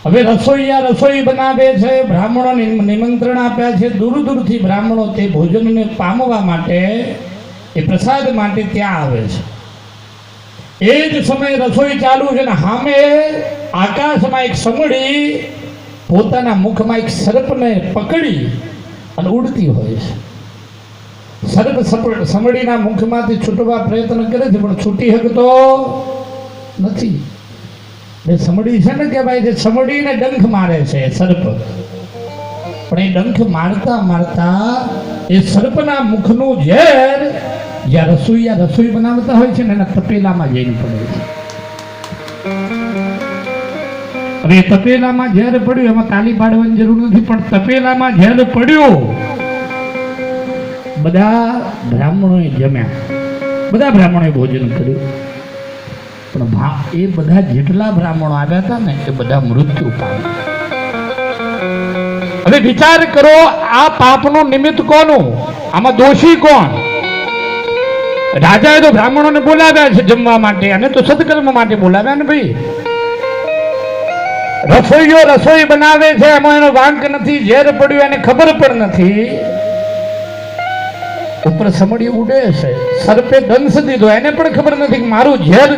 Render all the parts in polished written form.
હવે રસોઈયા રસોઈ બનાવે છે, બ્રાહ્મણોને નિમંત્રણ આપ્યા છે, દૂર દૂરથી બ્રાહ્મણો તે ભોજનને પામવા માટે, એ પ્રસાદ માટે ત્યાં આવે છે. એ જ સમયે રસોઈ ચાલુ છે ને સામે આકાશમાં એક સમડી પોતાના મુખમાં એક સર્પને પકડી અને ઉડતી હોય છે. સર્પ સમડીના મુખમાંથી છૂટવા પ્રયત્ન કરે છે પણ છૂટી શકતો નથી. એ સમડી છે ને કે ભાઈ જે સમડીને ડંખ મારે છે સર્પ, પણ એ ડંખ મારતા મારતા એ સર્પના મુખનું ઝેર જ્યાં રસોઈયા રસોઈ બનાવતા હોય છે ને એના તપેલામાં જઈને પડે છે. હવે તપેલામાં ઝેર પડ્યું, એમાં તાલી પાડવાની જરૂર નથી, પણ તપેલામાં ઝેર પડ્યું. બધા બ્રાહ્મણોએ જમ્યા, બધા બ્રાહ્મણોએ ભોજન કર્યું, પણ એ બધા જેટલા બ્રાહ્મણો આવ્યા હતા ને એ બધા મૃત્યુ પામ્યા. હવે વિચાર કરો, આ પાપનું નિમિત્ત કોનું? આમાં દોષી કોણ? રાજાએ તો બ્રાહ્મણોને બોલાવ્યા છે જમવા માટે, અને તો સત્કર્મ માટે બોલાવ્યા ને ભાઈ. રસોઈયો રસોઈ બનાવે છે, એમાં એનો વાંક નથી, ઝેર પડ્યું એને ખબર પણ નથી. ઉપર સમડી ઉડે છે, સર્પે દંશ દીધો, એને પણ ખબર નથી કે મારું ઝેર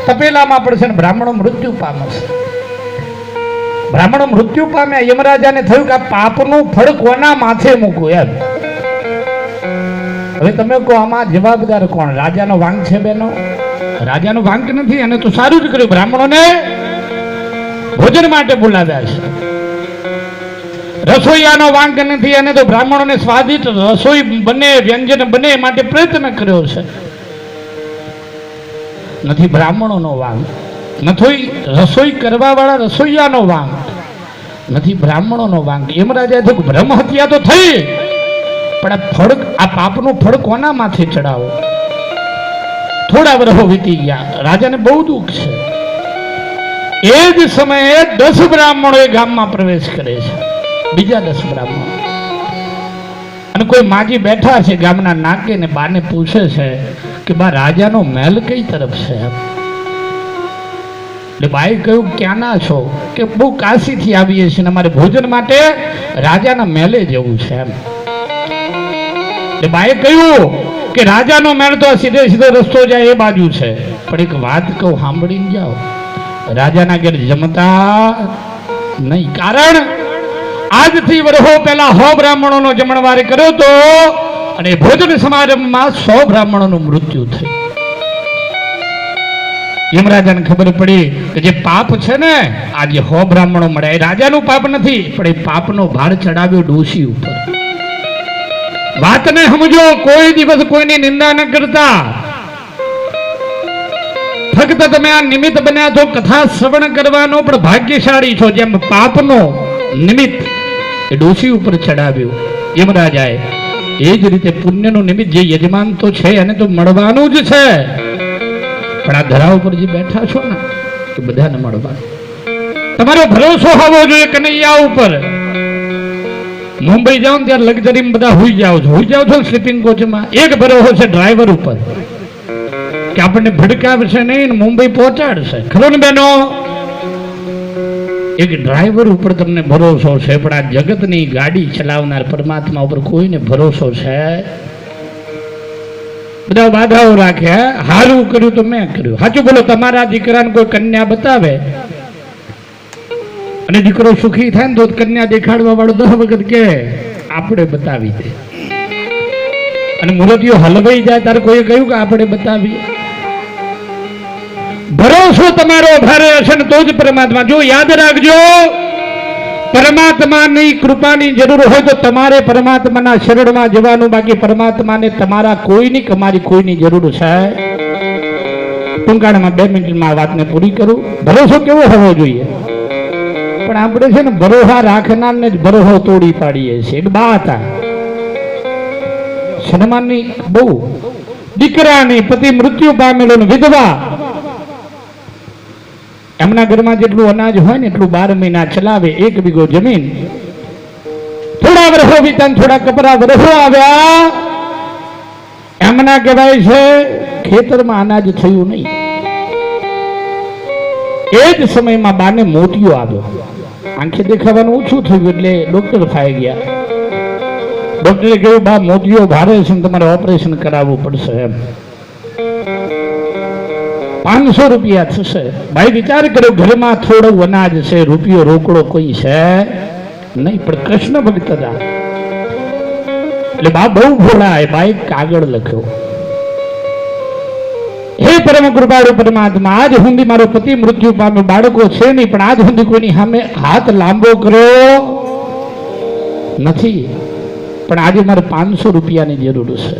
તપેલામાં પડશે ને બ્રાહ્મણો મૃત્યુ પામે છે. બ્રાહ્મણો મૃત્યુ પામ્યા. યમરાજાને થયું કે આ પાપનું ફળ કોના માથે મૂકવું એમ. હવે તમે કહો આમાં જવાબદાર કોણ? રાજાનો વાંક છે બેનો? રાજાનો વાંક નથી, એને તો સારું જ કર્યું, બ્રાહ્મણોને ભોજન માટે બોલાવ્યા છે. રસોઈયાનો વાંક નથી, એને તો બ્રાહ્મણોને સ્વાદિષ્ટ રસોઈ બને, વ્યંજન બને માટે પ્રયત્ન કર્યો છે. નથી બ્રાહ્મણોનો વાંક, નથી રસોઈ કરવા વાળા રસોઈયાનો વાંક, નથી બ્રાહ્મણોનો વાંક. યમરાજાએ થયું બ્રહ્મ હત્યા તો થઈ, પણ આ ફળ, આ પાપનું ફળ કોના માથે ચડાવો? થોડા વર્ષો વીતી ગયા, રાજાને બહુ દુઃખ છે. એ જ સમયે 10 બ્રાહ્મણો એ ગામમાં પ્રવેશ કરે છે, બીજા 10 બ્રાહ્મણો, અને કોઈ માજી બેઠા છે ગામના નાકે ને બાને પૂછે છે કે બા રાજાનો મહેલ કઈ તરફ છે? એટલે બાએ કહ્યું ક્યાંના છો? કે બહુ કાશીથી આવીએ છીએ ને અમારે ભોજન માટે રાજાના મહેલે જવું છે એમ. એટલે બાએ કહ્યું કે રાજાનો મહેલ તો સીધે સીધો રસ્તો જાય એ બાજુ છે, પણ એક વાત કહું સાંભળીને જાઓ, રાજાના ઘેર જમતા નહીં. કારણ આજથી વર્ષો પહેલા 100 બ્રાહ્મણોનો જમણવાર કર્યો તો, અને ભોજન સમારંભમાં 100 બ્રાહ્મણોનું મૃત્યુ થયું. યમરાજાને ખબર પડી કે જે પાપ છે ને, આ જે 100 બ્રાહ્મણો મળ્યા એ રાજાનું પાપ નથી, પણ એ પાપનો ભાર ચડાવ્યો ડોશી ઉપર. વાતને સમજો, કોઈ દિવસ કોઈની નિંદા ન કરતા. ફક્ત તમે આ નિમિત્ત બન્યા છો કથા શ્રવણ કરવાનો, પણ ભાગ્યશાળી છો. જેમ પાપનો નિમિત્ત એ ડોશી ઉપર ચડાવ્યું યમરાજાએ, એ જ રીતે પુણ્યનું નિમિત્ત જે યજમાન તો છે એને તો મળવાનું જ છે, પણ આ ધરા ઉપર જે બેઠા છો ને એ બધાને મળવાનું. તમારો ભરોસો હોવો જોઈએ કનૈયા ઉપર. મુંબઈ જાઓ ત્યારે લક્ઝરીમાં બધા હુઈ જાઓ છો સ્લીપિંગ કોચમાં. એક ભરોસો છે ડ્રાઈવર ઉપર કે આપણને ભડકાવશે નહીં, મુંબઈ પહોંચાડશે. ખરો ને બેનો? એક ડ્રાઈવર ઉપર તમને ભરોસો છે, પણ આ જગતની ગાડી ચલાવનાર પરમાત્મા ઉપર કોઈને ભરોસો છે? બધા બાધાઓ રાખે. હારું કર્યું તો મેં કર્યું. સાચું બોલો, તમારા દીકરાને કોઈ કન્યા બતાવે અને દીકરો સુખી થાય ને તો કન્યા દેખાડવા વાળો 10 વખત કે આપણે બતાવી દે, અને મુરતીઓ હલવાઈ જાય ત્યારે કોઈ કહ્યું કે આપણે બતાવીએ? ભરોસો તમારો ભારે હશે ને તો જ પરમાત્મા. જો યાદ રાખજો, પરમાત્માની કૃપાની જરૂર હોય તો તમારે પરમાત્માના શરણમાં જવાનું, બાકી પરમાત્માને તમારા કોઈની કમારી કોઈની જરૂર છે. ટૂંકાણમાં 2 મિનિટમાં આ વાતને પૂરી કરું. ભરોસો કેવો હોવો જોઈએ? પણ આપણે છે ને ભરોસા રાખનારને જ ભરોસો તોડી પાડીએ છીએ. એક બા હતા, સન્માનની બહુ, દીકરાની પતિ મૃત્યુ પામેલો, વિધવા. એમના ઘરમાં જેટલું અનાજ હોય ને એટલું 12 મહિના ચલાવે. 1 વીઘો જમીન. થોડા વર્ષો વીતા, થોડા કપરા વર્ષો આવ્યા, એમના કહેવાય છે ખેતરમાં અનાજ થયું નહીં. એ જ સમયમાં બાને મોતિયો આવ્યો. આંખે દેખાવાનું ઓછું થયું એટલે ડોક્ટર ફાઈ ગયા. ડોક્ટરે કહ્યું બા મોતિયો ભારે છે ને તમારે ઓપરેશન કરાવવું પડશે એમ. 500 રૂપિયા થશે. ભાઈ વિચાર કર્યો ઘરમાં થોડું અનાજ છે, રૂપિયો રોકડો કોઈ છે નહીં, પણ કૃષ્ણ ભક્ત હતા એટલે બા બહુ ભોળા. બાઈ કાગળ લખ્યો, હે પરમ કૃપાળુ પરમાત્મા, આજ સુધી મારો પતિ મૃત્યુ પામ્યો, બાળકો છે નહીં, પણ આજ સુધી કોઈની સામે હાથ લાંબો કર્યો નથી, પણ આજે મારે 500 રૂપિયાની જરૂર છે.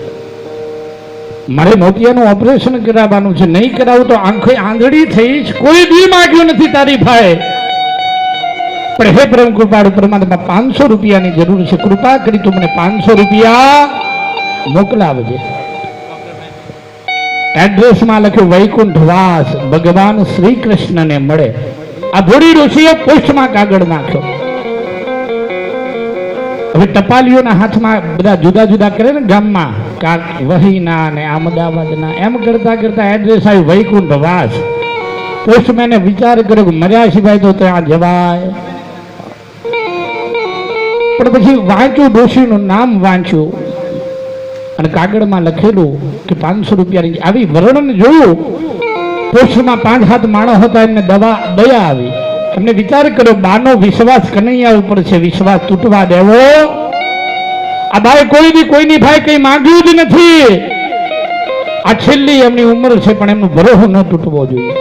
મારે મોતિયાનું ઓપરેશન કરાવવાનું છે, નહીં કરાવું તો આંખો આંધળી થઈશ. કોઈ દી માગ્યું નથી તારી ભાઈ, પણ હે પરમ કૃપાળુ પરમાત્મા 500 રૂપિયાની જરૂર છે, કૃપા કરી તું મને 500 રૂપિયા મોકલાવજે. એડ્રેસમાં લખ્યું વૈકુંઠવાસ, ભગવાન શ્રી કૃષ્ણને મળે. આ ભોળી ઋષિએ પોસ્ટમાં કાગળ નાખ્યો. હવે ટપાલીઓના હાથમાં બધા જુદા જુદા કરે ને ગામમાં, કાક વહીના ને અમદાવાદના, એમ કરતા કરતા એડ્રેસ આવ્યું વૈકુંઠવાસ. પોસ્ટમેને વિચાર કર્યો કે મર્યા સિવાય તો ત્યાં જવાય, પણ પછી વાંચ્યું, ડોશીનું નામ વાંચ્યું અને કાગળમાં લખેલું કે 500 રૂપિયાની. આવી વર્ણન જોયું. પોસ્ટમાં 5-7 માણસ હતા, એમને દયા આવી. એમને વિચાર કર્યો બાનો વિશ્વાસ કનૈયા ઉપર છે, વિશ્વાસ તૂટવા દેવો. આ બાએ કોઈ દી કોઈની ભાઈ કઈ માંગ્યું જ નથી. આ છેલ્લી એમની ઉંમર છે, પણ એમનો ભરોસો ન તૂટવો જોઈએ.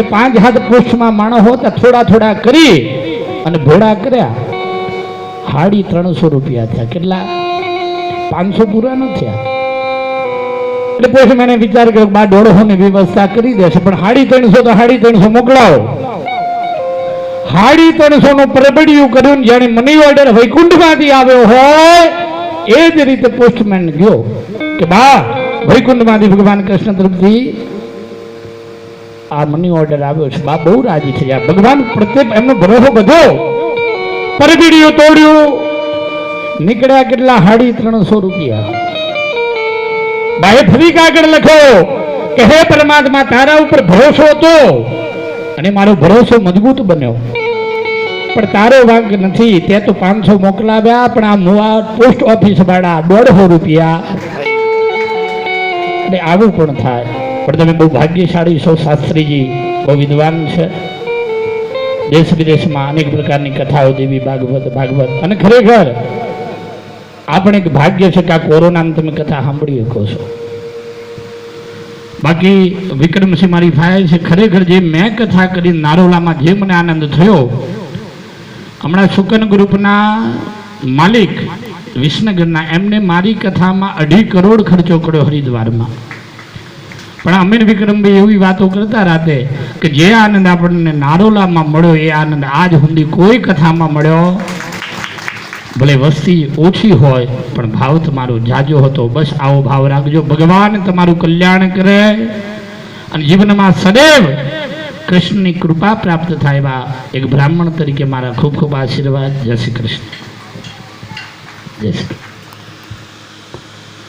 એ 5 પોસ્ટમાં માણસ હતા, થોડા થોડા કરી અને ભોળા કર્યા. 350 રૂપિયા થયા. કેટલા? 500 પૂરા ન થયા. એટલે પછી મેં વિચાર કર્યો બા 150 ની વ્યવસ્થા કરી દેશે, પણ 350 તો 350 મોકલાવો. 350 નું પરબડિયું કર્યું. જાણે મની ઓર્ડર વૈકુંઠમાંથી આવ્યો હોય એ જ રીતે પોસ્ટમેન ગયો કે બા વૈકુંઠમાંથી ભગવાન કૃષ્ણ તરફથી આ મની ઓર્ડર આવ્યો છે. બા બહુ રાજી થઈ ગયા. ભગવાન પ્રત્યે એમનો ભરોસો બધો. પરબડિયું તોડ્યું, નીકળ્યા કેટલા? 350 રૂપિયા. બાએ ફરી કાગળ લખ્યો કે હે પરમાત્મા, તારા ઉપર ભરોસો હતો અને મારો ભરોસો મજબૂત બન્યો, પણ તારો વાંક નથી. તે તો 500 મોકલાવ્યા, પણ આ પોસ્ટ ઓફિસ વાળા 150 રૂપિયા. એટલે આવું પણ થાય. પણ તમે બહુ ભાગ્યશાળી છો. શાસ્ત્રીજી બહુ વિદ્વાન છે. દેશ વિદેશમાં અનેક પ્રકારની કથાઓ, દેવી ભાગવત અને ખરેખર આપણે એક ભાગ્ય છે કે આ કોરોનાની તમે કથા સાંભળી શકો છો. બાકી વિક્રમસિંહ મારી ભાઈ છે. ખરેખર જે મેં કથા કરી નારોલામાં જે મને આનંદ થયો, હમણાં શુકન ગ્રુપના માલિક વિસનગરના, એમને મારી કથામાં 2.5 કરોડ ખર્ચો કર્યો હરિદ્વારમાં. પણ અમે વિક્રમભાઈ એવી વાતો કરતા રાતે કે જે આનંદ આપણને નારોલામાં મળ્યો એ આનંદ આજ સુધી કોઈ કથામાં મળ્યો. ભલે વસ્તી ઓછી હોય પણ ભાવ તમારો જાજો હતો. બસ આવો ભાવ રાખજો. ભગવાન તમારું કલ્યાણ કરે અને જીવનમાં સદૈવ કૃષ્ણની કૃપા પ્રાપ્ત થાય એવા એક બ્રાહ્મણ તરીકે મારા ખૂબ ખૂબ આશીર્વાદ. જય શ્રી કૃષ્ણ. જય શ્રી કૃષ્ણ.